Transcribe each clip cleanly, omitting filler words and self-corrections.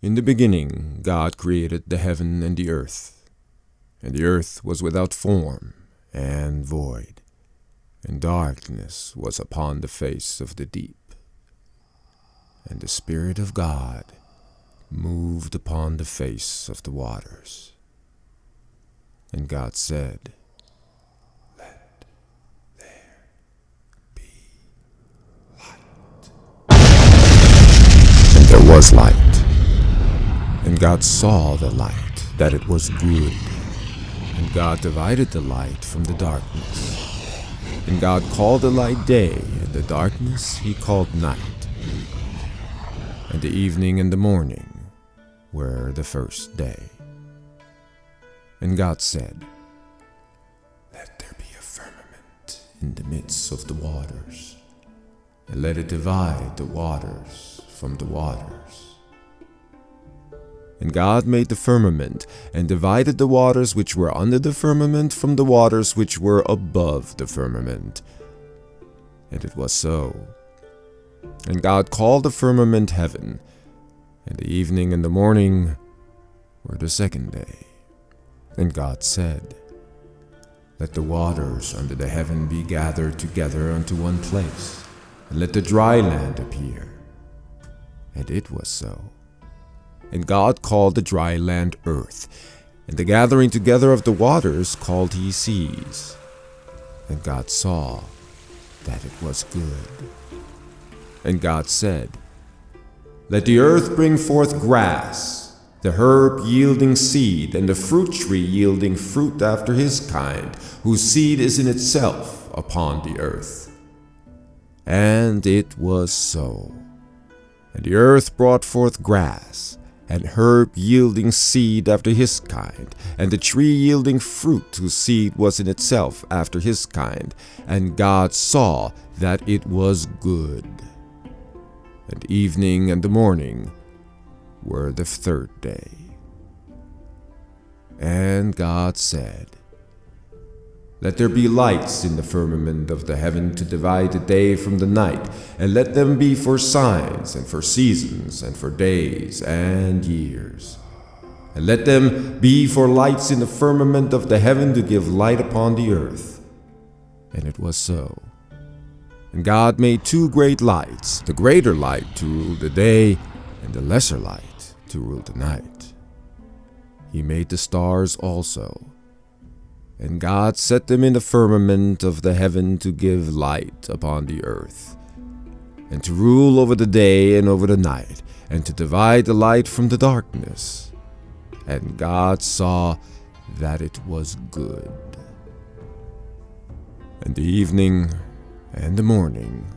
In the beginning God created the heaven and the earth was without form and void, and darkness was upon the face of the deep. And the Spirit of God moved upon the face of the waters. And God said, "Let there be light." And there was light. And God saw the light, that it was good. And God divided the light from the darkness. And God called the light day, and the darkness he called night. And the evening and the morning were the first day. And God said, "Let there be a firmament in the midst of the waters, and let it divide the waters from the waters." And God made the firmament, and divided the waters which were under the firmament from the waters which were above the firmament. And it was so. And God called the firmament heaven, and the evening and the morning were the second day. And God said, "Let the waters under the heaven be gathered together unto one place, and let the dry land appear." And it was so. And God called the dry land earth, and the gathering together of the waters called he seas. And God saw that it was good. And God said, "Let the earth bring forth grass, the herb yielding seed, and the fruit tree yielding fruit after his kind, whose seed is in itself upon the earth." And it was so. And the earth brought forth grass, and herb yielding seed after his kind, and the tree yielding fruit whose seed was in itself after his kind. And God saw that it was good. And evening and the morning were the third day. And God said, "Let there be lights in the firmament of the heaven to divide the day from the night, and let them be for signs, and for seasons, and for days and years. And let them be for lights in the firmament of the heaven to give light upon the earth." And it was so. And God made two great lights, the greater light to rule the day, and the lesser light to rule the night. He made the stars also. And God set them in the firmament of the heaven to give light upon the earth, and to rule over the day and over the night, and to divide the light from the darkness. And God saw that it was good. And the evening and the morning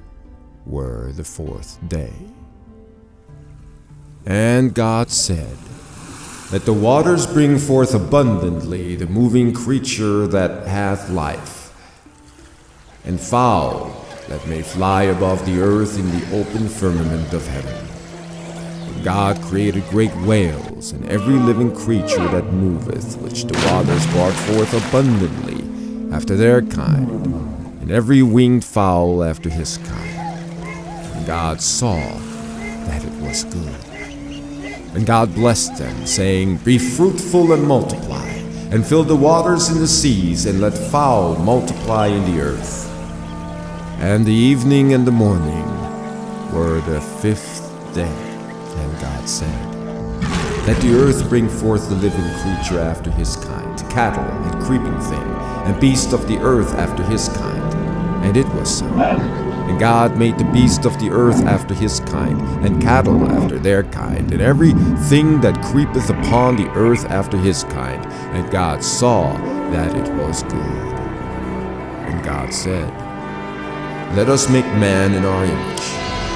were the fourth day. And God said, "Let the waters bring forth abundantly the moving creature that hath life, and fowl that may fly above the earth in the open firmament of heaven." And God created great whales, and every living creature that moveth, which the waters brought forth abundantly after their kind, and every winged fowl after his kind. And God saw that it was good. And God blessed them, saying, "Be fruitful and multiply, and fill the waters in the seas, and let fowl multiply in the earth." And the evening and the morning were the fifth day. And God said, "Let the earth bring forth the living creature after his kind, cattle and creeping thing, and beast of the earth after his kind." And it was so. And God made the beast of the earth after his kind, and cattle after their kind, and every thing that creepeth upon the earth after his kind. And God saw that it was good. And God said, "Let us make man in our image,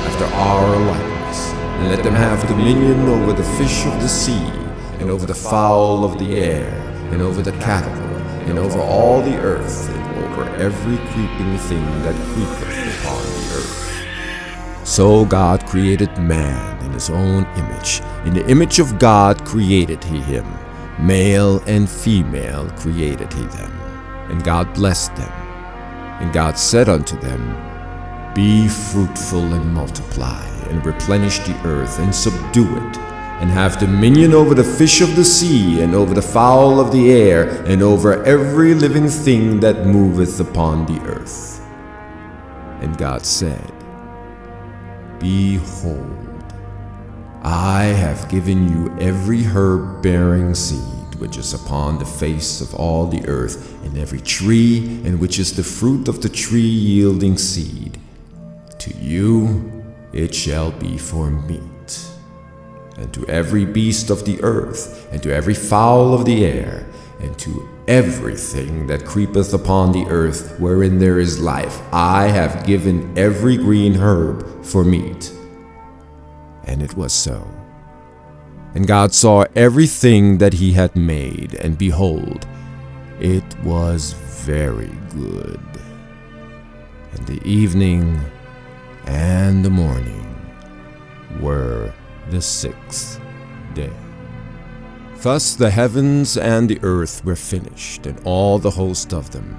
after our likeness, and let them have dominion over the fish of the sea, and over the fowl of the air, and over the cattle, and over all the earth, and over every creeping thing that creepeth upon the earth." So God created man in his own image. In the image of God created he him. Male and female created he them. And God blessed them. And God said unto them, "Be fruitful and multiply, and replenish the earth, and subdue it, and have dominion over the fish of the sea, and over the fowl of the air, and over every living thing that moveth upon the earth. And God said, Behold, I have given you every herb bearing seed which is upon the face of all the earth, and every tree, and which is the fruit of the tree yielding seed. To you it shall be for meat. And to every beast of the earth, and to every fowl of the air, and to everything that creepeth upon the earth, wherein there is life, I have given every green herb for meat. And it was so. And God saw everything that he had made, and behold, it was very good. And the evening and the morning were the sixth day. Thus the heavens and the earth were finished, and all the host of them.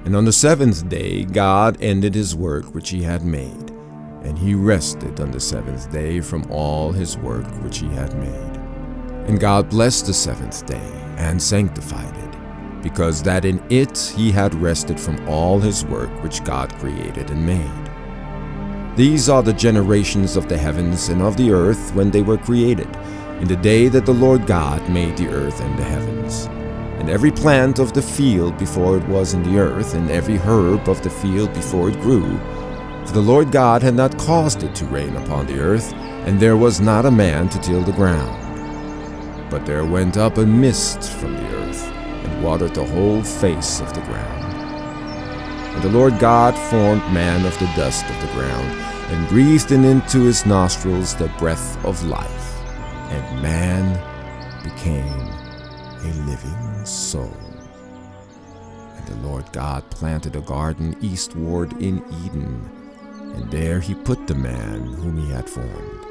And on the seventh day God ended his work which he had made. And he rested on the seventh day from all his work which he had made. And God blessed the seventh day, and sanctified it, because that in it he had rested from all his work which God created and made. These are the generations of the heavens and of the earth when they were created, in the day that the Lord God made the earth and the heavens. And every plant of the field before it was in the earth, and every herb of the field before it grew, for the Lord God had not caused it to rain upon the earth, and there was not a man to till the ground. But there went up a mist from the earth, and watered the whole face of the ground. And the Lord God formed man of the dust of the ground, and breathed into his nostrils the breath of life, and man became a living soul. And the Lord God planted a garden eastward in Eden, and there he put the man whom he had formed.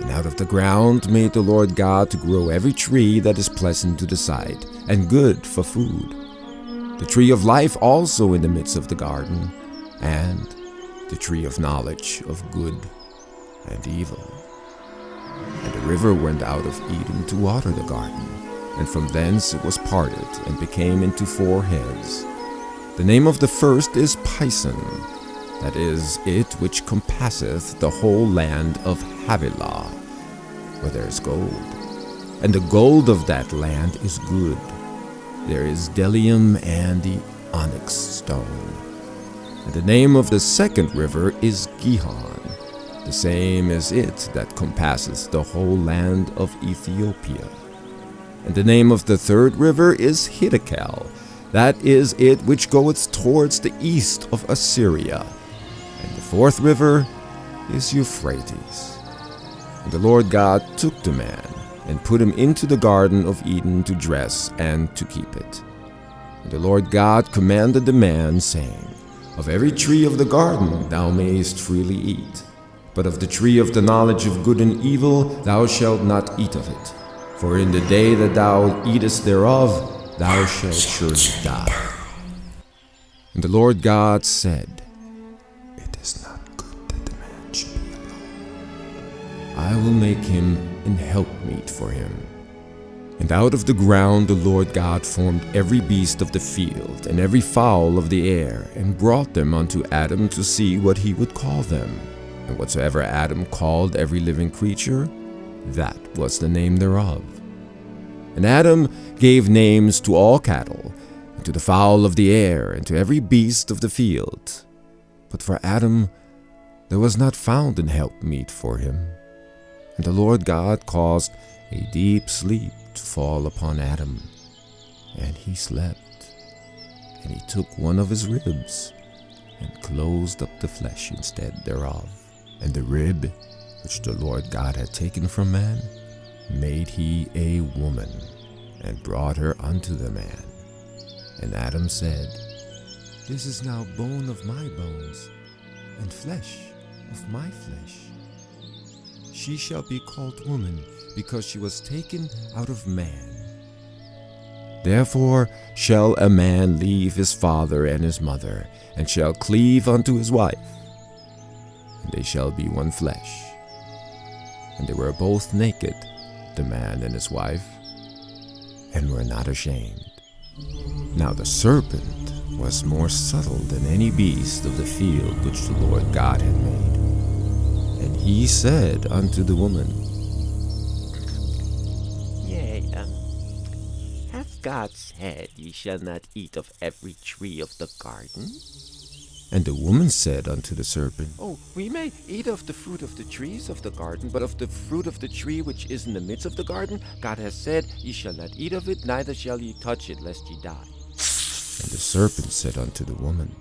And out of the ground made the Lord God to grow every tree that is pleasant to the sight, and good for food. The tree of life also in the midst of the garden, and the tree of knowledge of good and evil. And a river went out of Eden to water the garden, and from thence it was parted, and became into four heads. The name of the first is Pison, that is, it which compasseth the whole land of Havilah, where there is gold. And the gold of that land is good. There is bdellium and the onyx stone. And the name of the second river is Gihon, the same as it that compasseth the whole land of Ethiopia. And the name of the third river is Hiddekel, that is it which goeth towards the east of Assyria. And the fourth river is Euphrates. And the Lord God took the man, and put him into the garden of Eden to dress and to keep it. And the Lord God commanded the man, saying, Of every tree of the garden thou mayest freely eat, but of the tree of the knowledge of good and evil thou shalt not eat of it. For in the day that thou eatest thereof, thou shalt surely die. And the Lord God said, It is not good that the man should be alone. I will make him an helpmeet for him. And out of the ground the Lord God formed every beast of the field, and every fowl of the air, and brought them unto Adam to see what he would call them. And whatsoever Adam called every living creature, that was the name thereof. And Adam gave names to all cattle, and to the fowl of the air, and to every beast of the field. But for Adam there was not found an helpmeet for him. And the Lord God caused a deep sleep to fall upon Adam, and he slept. And he took one of his ribs, and closed up the flesh instead thereof. And the rib which the Lord God had taken from man, made he a woman, and brought her unto the man. And Adam said, This is now bone of my bones, and flesh of my flesh. She shall be called woman, because she was taken out of man. Therefore shall a man leave his father and his mother, and shall cleave unto his wife, and they shall be one flesh. And they were both naked, the man and his wife, and were not ashamed. Now the serpent was more subtle than any beast of the field which the Lord God had made. And he said unto the woman, Yea, hath God said, Ye shall not eat of every tree of the garden? And the woman said unto the serpent, Oh, we may eat of the fruit of the trees of the garden, but of the fruit of the tree which is in the midst of the garden, God has said, Ye shall not eat of it, neither shall ye touch it, lest ye die. And the serpent said unto the woman,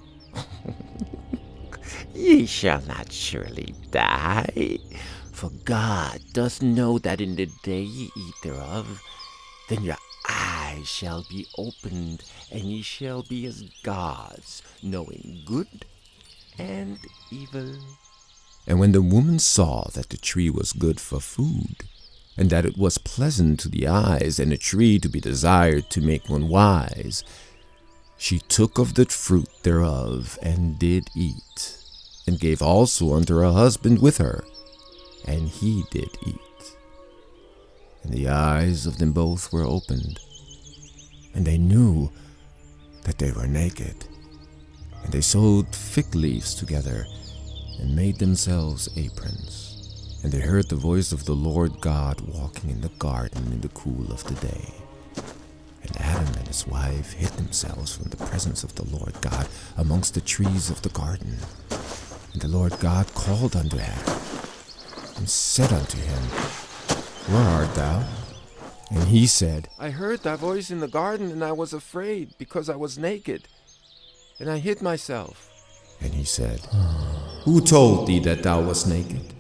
Ye shall not surely die, for God doth know that in the day ye eat thereof, then your eyes shall be opened, and ye shall be as gods, knowing good and evil. And when the woman saw that the tree was good for food, and that it was pleasant to the eyes, and a tree to be desired to make one wise, she took of the fruit thereof, and did eat, and gave also unto her husband with her, and he did eat. And the eyes of them both were opened, and they knew that they were naked. And they sewed fig leaves together, and made themselves aprons. And they heard the voice of the Lord God walking in the garden in the cool of the day. And Adam and his wife hid themselves from the presence of the Lord God amongst the trees of the garden. And the Lord God called unto Adam, and said unto him, Where art thou? And he said, I heard thy voice in the garden, and I was afraid, because I was naked, and I hid myself. And he said, Who told thee that thou wast naked?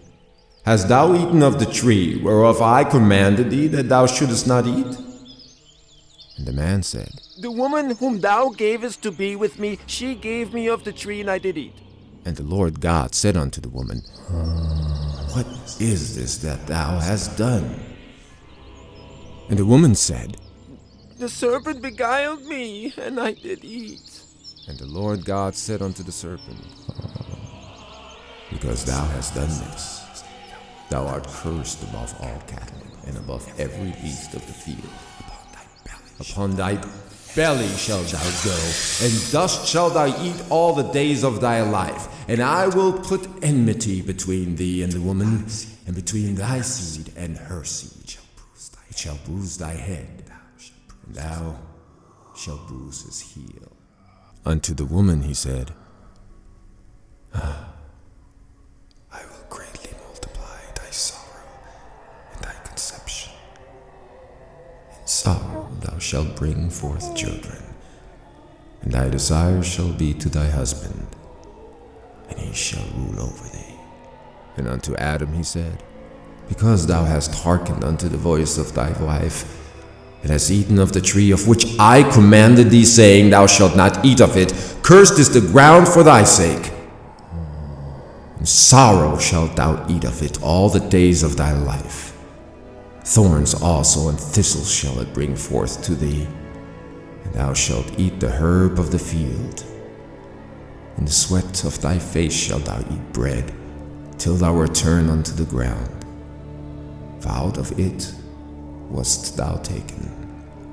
Hast thou eaten of the tree whereof I commanded thee that thou shouldest not eat? And the man said, The woman whom thou gavest to be with me, she gave me of the tree, and I did eat. And the Lord God said unto the woman, What is this that thou hast done? And the woman said, The serpent beguiled me, and I did eat. And the Lord God said unto the serpent, Because thou hast done this, thou art cursed above all cattle, and above every beast of the field. Upon thy belly shalt thou go, and dust shalt thou eat all the days of thy life. And I will put enmity between thee and the woman, and between thy seed and her seed. It shall bruise thy head, and thou shalt bruise his heel. Unto the woman he said, I will greatly multiply thy sorrow and thy conception. In sorrow thou shalt bring forth children, and thy desire shall be to thy husband, and he shall rule over thee. And unto Adam he said, Because thou hast hearkened unto the voice of thy wife, and hast eaten of the tree of which I commanded thee, saying, Thou shalt not eat of it, cursed is the ground for thy sake. In sorrow shalt thou eat of it all the days of thy life. Thorns also and thistles shall it bring forth to thee, and thou shalt eat the herb of the field. In the sweat of thy face shalt thou eat bread, till thou return unto the ground. For out of it wast thou taken,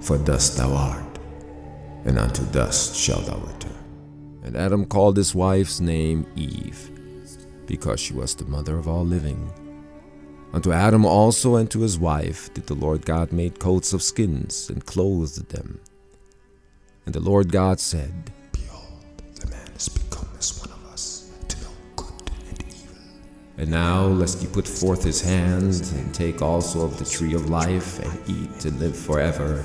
for dust thou art, and unto dust shalt thou return. And Adam called his wife's name Eve, because she was the mother of all living. Unto Adam also and to his wife did the Lord God make coats of skins, and clothed them. And the Lord God said, Behold, the man is become as one of us, to know good and evil. And now lest he put forth his hand, and take also of the tree of life, and eat and live forever.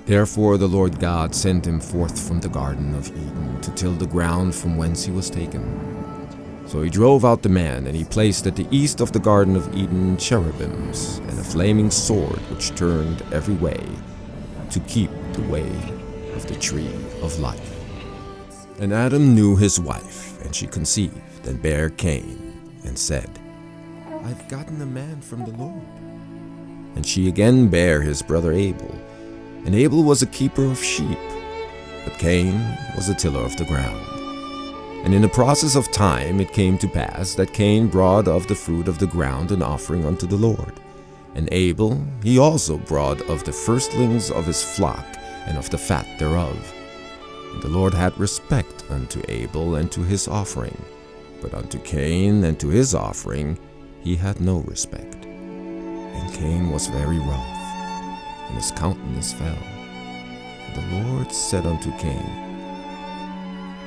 Therefore the Lord God sent him forth from the Garden of Eden, to till the ground from whence he was taken. So he drove out the man, and he placed at the east of the Garden of Eden cherubims, and a flaming sword which turned every way, to keep the way of the tree of life. And Adam knew his wife, and she conceived, and bare Cain, and said, I've gotten a man from the Lord. And she again bare his brother Abel, and Abel was a keeper of sheep, but Cain was a tiller of the ground. And in the process of time it came to pass that Cain brought of the fruit of the ground an offering unto the Lord. And Abel he also brought of the firstlings of his flock and of the fat thereof. And the Lord had respect unto Abel and to his offering, but unto Cain and to his offering he had no respect. And Cain was very wroth, and his countenance fell. And the Lord said unto Cain,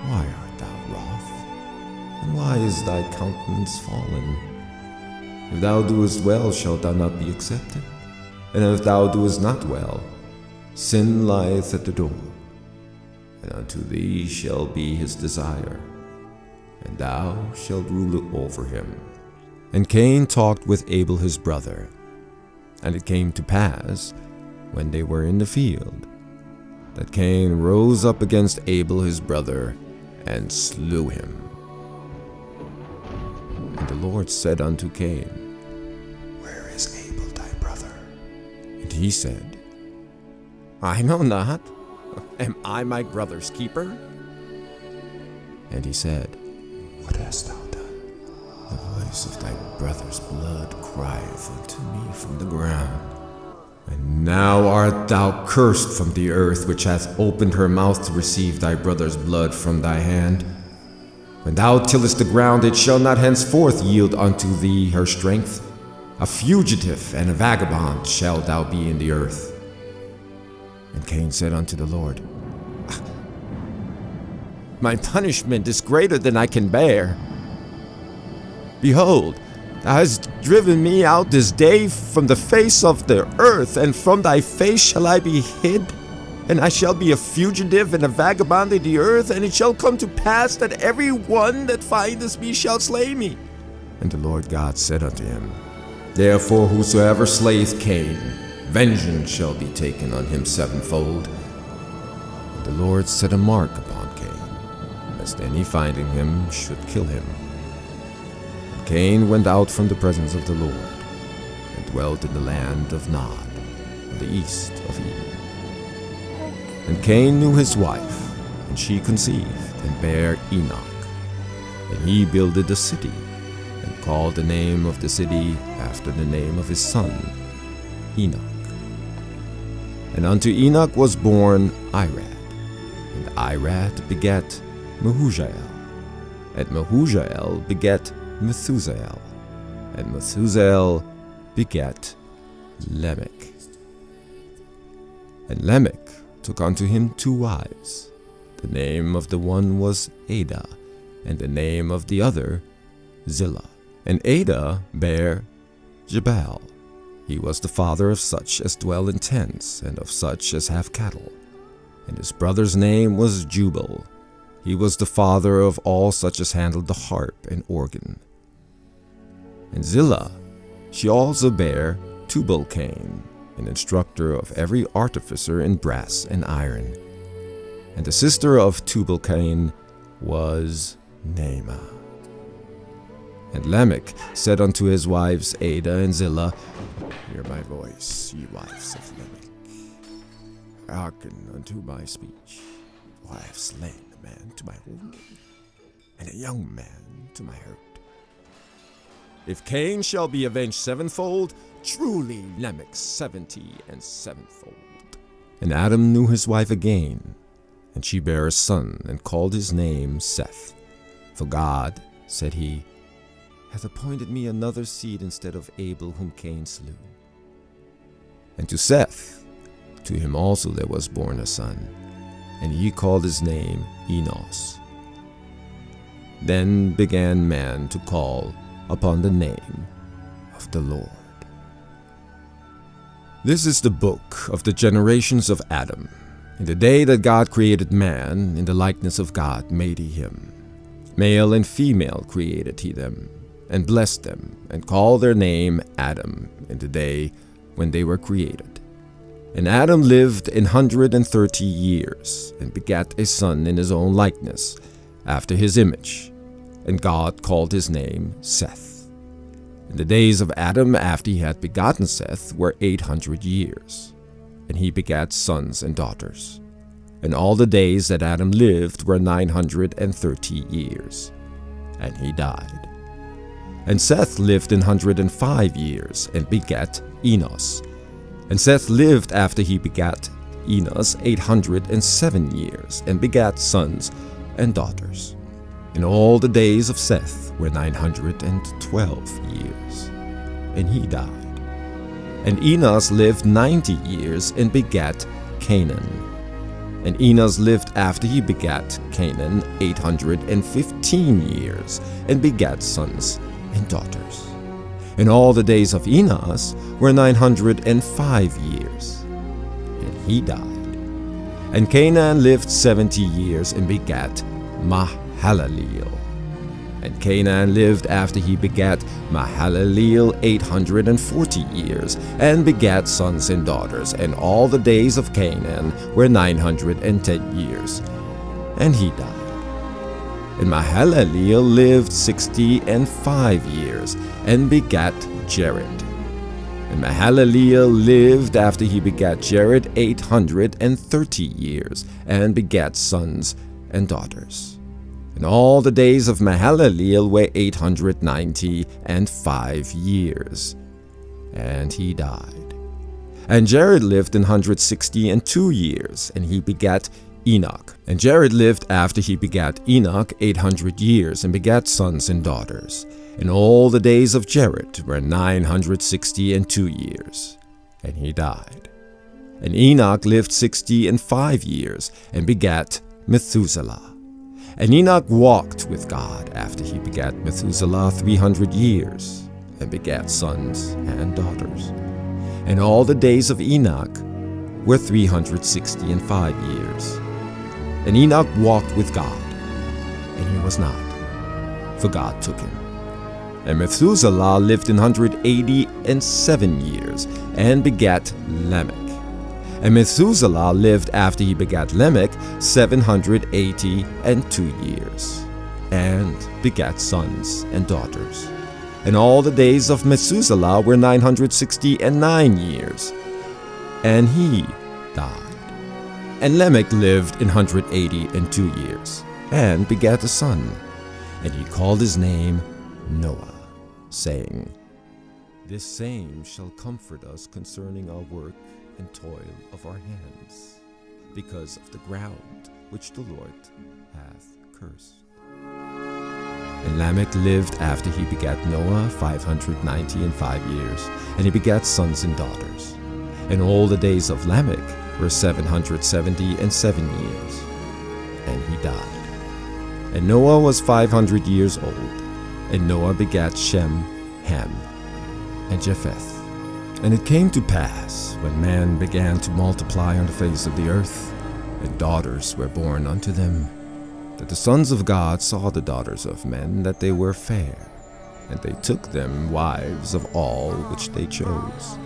Why art thou wroth? And why is thy countenance fallen? If thou doest well, shalt thou not be accepted? And if thou doest not well, sin lieth at the door, and unto thee shall be his desire, and thou shalt rule over him. And Cain talked with Abel his brother. And it came to pass, when they were in the field, that Cain rose up against Abel his brother, and slew him. And the Lord said unto Cain, Where is Abel thy brother? And he said, I know not. Am I my brother's keeper? And he said, What hast thou done? The voice of thy brother's blood crieth unto me from the ground. And now art thou cursed from the earth, which hath opened her mouth to receive thy brother's blood from thy hand. When thou tillest the ground, it shall not henceforth yield unto thee her strength. A fugitive and a vagabond shalt thou be in the earth. And Cain said unto the Lord, My punishment is greater than I can bear. Behold, thou hast driven me out this day from the face of the earth, and from thy face shall I be hid. And I shall be a fugitive and a vagabond in the earth, and it shall come to pass that every one that findeth me shall slay me. And the Lord God said unto him, Therefore whosoever slayeth Cain, vengeance shall be taken on him sevenfold. And the Lord set a mark upon Cain, lest any finding him should kill him. And Cain went out from the presence of the Lord, and dwelt in the land of Nod, on the east of Eden. And Cain knew his wife, and she conceived, and bare Enoch. And he builded a city, and called the name of the city after the name of his son, Enoch. And unto Enoch was born Irad, and Irad begat Mehujael, and Mehujael begat Methusael, and Methusael begat Lamech. And Lamech took unto him 2 wives. The name of the one was Ada, and the name of the other Zillah. And Ada bare Jabal. He was the father of such as dwell in tents, and of such as have cattle. And his brother's name was Jubal. He was the father of all such as handled the harp and organ. And Zillah, she also bare Tubal-Cain, an instructor of every artificer in brass and iron. And the sister of Tubal-Cain was Naamah. And Lamech said unto his wives Ada and Zillah, Hear my voice, ye wives of Lamech. Hearken unto my speech, for I have slain a man to my holding, and a young man to my hurt. If Cain shall be avenged sevenfold, truly Lamech 70 and sevenfold. And Adam knew his wife again, and she bare a son, and called his name Seth. For God, said he, hath appointed me another seed instead of Abel whom Cain slew. And to Seth, to him also there was born a son, and he called his name Enos. Then began man to call upon the name of the Lord. This is the book of the generations of Adam. In the day that God created man, in the likeness of God made he him. Male and female created he them, and blessed them, and called their name Adam in the day when they were created. And Adam lived 130 years, and begat a son in his own likeness, after his image. And God called his name Seth. And the days of Adam after he had begotten Seth were 800 years. And he begat sons and daughters. And all the days that Adam lived were 930 years, and he died. And Seth lived 105 years, and begat Enos. And Seth lived after he begat Enos 807 years, and begat sons and daughters. And all the days of Seth were 912 years, and he died. And Enos lived 90 years, and begat Canaan. And Enos lived after he begat Canaan 815 years, and begat sons and daughters. And all the days of Enos were 905 years, and he died. And Canaan lived 70 years, and begat Mahalaleel. And Canaan lived after he begat Mahalaleel 840 years, and begat sons and daughters. And all the days of Canaan were 910 years, and he died. And Mahalaleel lived 65 years, and begat Jared. And Mahalaleel lived after he begat Jared 830 years, and begat sons and daughters. And all the days of Mahalaleel were 895 years, and he died. And Jared lived 162 years, and he begat Enoch. And Jared lived after he begat Enoch 800 years, and begat sons and daughters. And all the days of Jared were 962 years, and he died. And Enoch lived 65 years, and begat Methuselah. And Enoch walked with God after he begat Methuselah 300 years, and begat sons and daughters. And all the days of Enoch were 365 years. And Enoch walked with God, and he was not, for God took him. And Methuselah lived 187 years, and begat Lamech. And Methuselah lived after he begat Lamech 782 years, and begat sons and daughters. And all the days of Methuselah were 969 years, and he died. And Lamech lived 182 years, and begat a son, and he called his name Noah, saying, This same shall comfort us concerning our work and toil of our hands, because of the ground which the Lord hath cursed. And Lamech lived after he begat Noah 595 years, and he begat sons and daughters. And all the days of Lamech were 777 years, and he died. And Noah was 500 years old, and Noah begat Shem, Ham, and Japheth. And it came to pass, when man began to multiply on the face of the earth, and daughters were born unto them, that the sons of God saw the daughters of men, that they were fair, and they took them wives of all which they chose.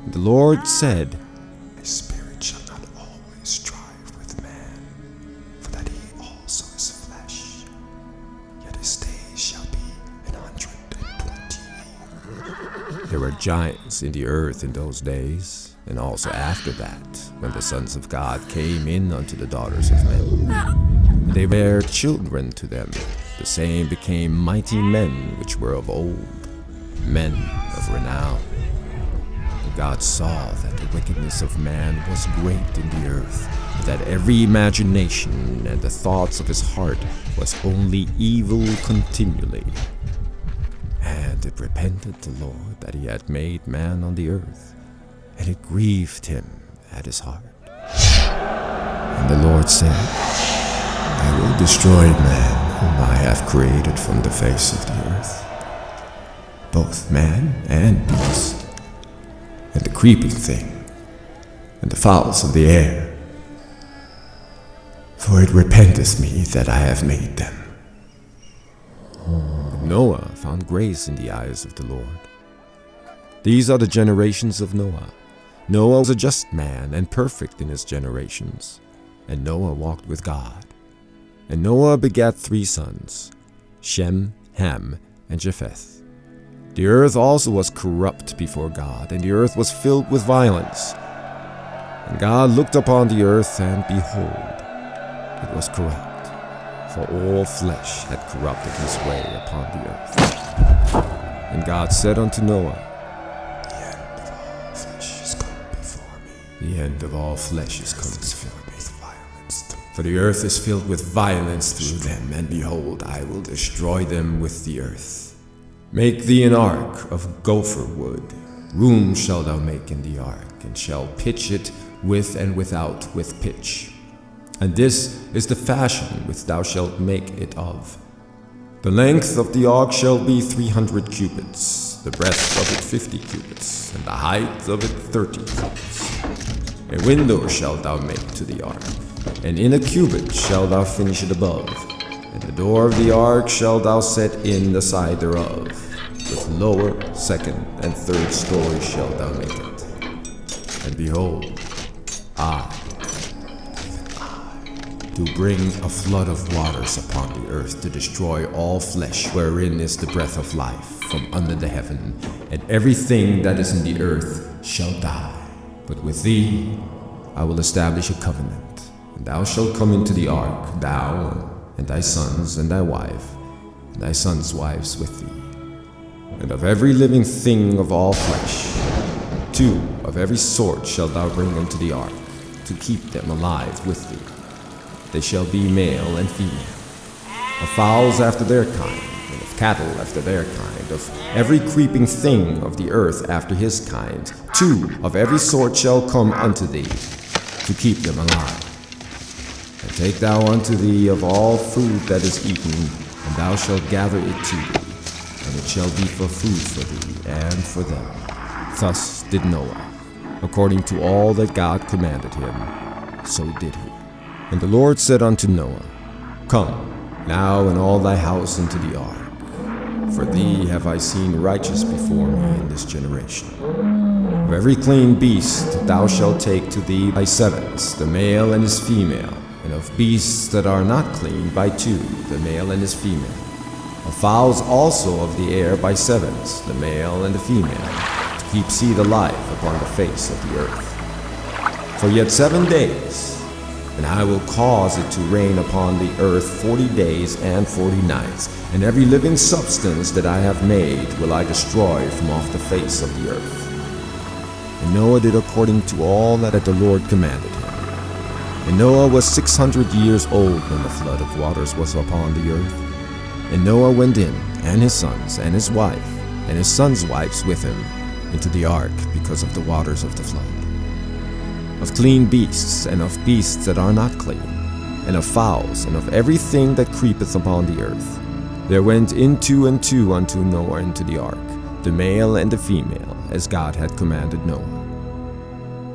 And the Lord said, My spirit shall not always strive with man, for that he also is flesh, yet his days shall be 120 years. There were giants in the earth in those days, and also after that, when the sons of God came in unto the daughters of men. And they bare children to them. The same became mighty men which were of old, men of renown. And God saw that the wickedness of man was great in the earth, and that every imagination and the thoughts of his heart was only evil continually. And it repented the Lord that he had made man on the earth, and it grieved him at his heart. And the Lord said, I will destroy man whom I have created from the face of the earth, both man and beast, and the creeping thing, and the fowls of the air, for it repenteth me that I have made them. But Noah found grace in the eyes of the Lord. These are the generations of Noah. Noah was a just man and perfect in his generations, and Noah walked with God. And Noah begat 3 sons, Shem, Ham, and Japheth. The earth also was corrupt before God, and the earth was filled with violence. And God looked upon the earth, and behold, it was corrupt, for all flesh had corrupted his way upon the earth. And God said unto Noah, The end of all flesh is come before me. The end of all flesh is come before me. For the earth is filled with violence through them, and behold, I will destroy them with the earth. Make thee an ark of gopher wood. Room shalt thou make in the ark, and shall pitch it with and without with pitch. And this is the fashion which thou shalt make it of. The length of the ark shall be 300 cubits, the breadth of it 50 cubits, and the height of it 30 cubits. A window shalt thou make to the ark, and in a cubit shalt thou finish it above. And the door of the ark shalt thou set in the side thereof. With lower, second, and third story shalt thou make it. And behold, I do bring a flood of waters upon the earth to destroy all flesh, wherein is the breath of life from under the heaven, and everything that is in the earth shall die. But with thee I will establish a covenant, and thou shalt come into the ark, thou and thy sons and thy wife, and thy sons' wives with thee. And of every living thing of all flesh, 2 of every sort shalt thou bring into the ark, to keep them alive with thee. They shall be male and female, of fowls after their kind, and of cattle after their kind, of every creeping thing of the earth after his kind. 2 of every sort shall come unto thee, to keep them alive. And take thou unto thee of all food that is eaten, and thou shalt gather it to thee, and it shall be for food for thee and for them. Thus did Noah, according to all that God commanded him, so did he. And the Lord said unto Noah, Come now and all thy house into the ark, for thee have I seen righteous before me in this generation. Of every clean beast thou shalt take to thee by 7s, the male and his female, and of beasts that are not clean by 2, the male and his female. Of fowls also of the air by 7s, the male and the female, to keep seed alive upon the face of the earth. For yet 7 days, and I will cause it to rain upon the earth 40 days and 40 nights, and every living substance that I have made will I destroy from off the face of the earth. And Noah did according to all that the Lord commanded him. And Noah was 600 years old when the flood of waters was upon the earth. And Noah went in, and his sons, and his wife, and his sons' wives with him, into the ark because of the waters of the flood. Of clean beasts, and of beasts that are not clean, and of fowls, and of everything that creepeth upon the earth, there went in 2 and 2 unto Noah into the ark, the male and the female, as God had commanded Noah.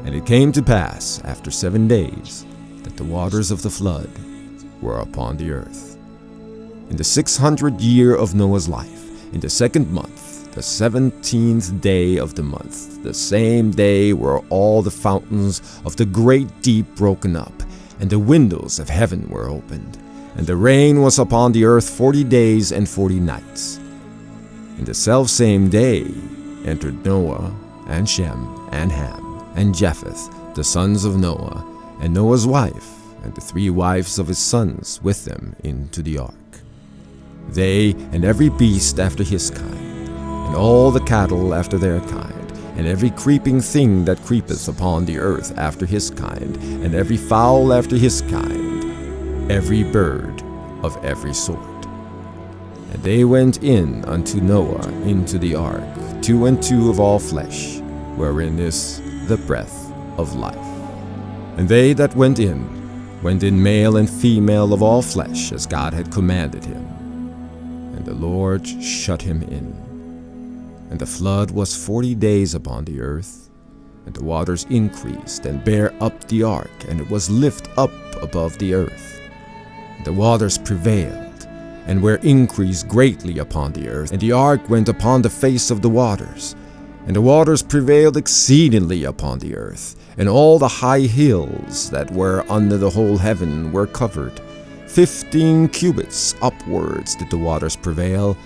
And it came to pass, after 7 days, that the waters of the flood were upon the earth. In the 600th year of Noah's life, in the 2nd month, the 17th day of the month, the same day were all the fountains of the great deep broken up, and the windows of heaven were opened, and the rain was upon the earth 40 days and 40 nights. In the selfsame day entered Noah, and Shem, and Ham, and Japheth, the sons of Noah, and Noah's wife, and the 3 wives of his sons with them into the ark. They and every beast after his kind, and all the cattle after their kind, and every creeping thing that creepeth upon the earth after his kind, and every fowl after his kind, every bird of every sort. And they went in unto Noah into the ark, 2 and 2 of all flesh, wherein is the breath of life. And they that went in male and female of all flesh, as God had commanded him. And the Lord shut him in. And the flood was 40 days upon the earth, and the waters increased and bare up the ark, and it was lift up above the earth. And the waters prevailed, and were increased greatly upon the earth, and the ark went upon the face of the waters. And the waters prevailed exceedingly upon the earth, and all the high hills that were under the whole heaven were covered. 15 cubits upwards did the waters prevail,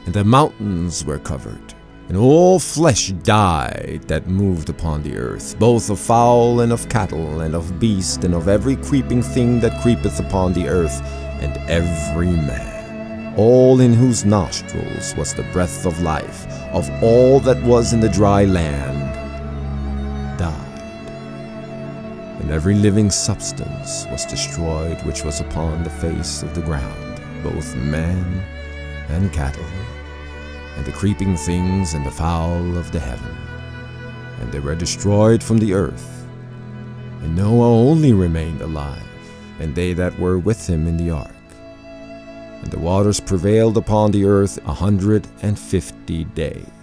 and the mountains were covered. And all flesh died that moved upon the earth, both of fowl and of cattle, and of beast, and of every creeping thing that creepeth upon the earth, and every man, all in whose nostrils was the breath of life, of all that was in the dry land, died. And every living substance was destroyed which was upon the face of the ground, both man and cattle, and the creeping things and the fowl of the heaven. And they were destroyed from the earth. And Noah only remained alive, and they that were with him in the ark. And the waters prevailed upon the earth 150 days.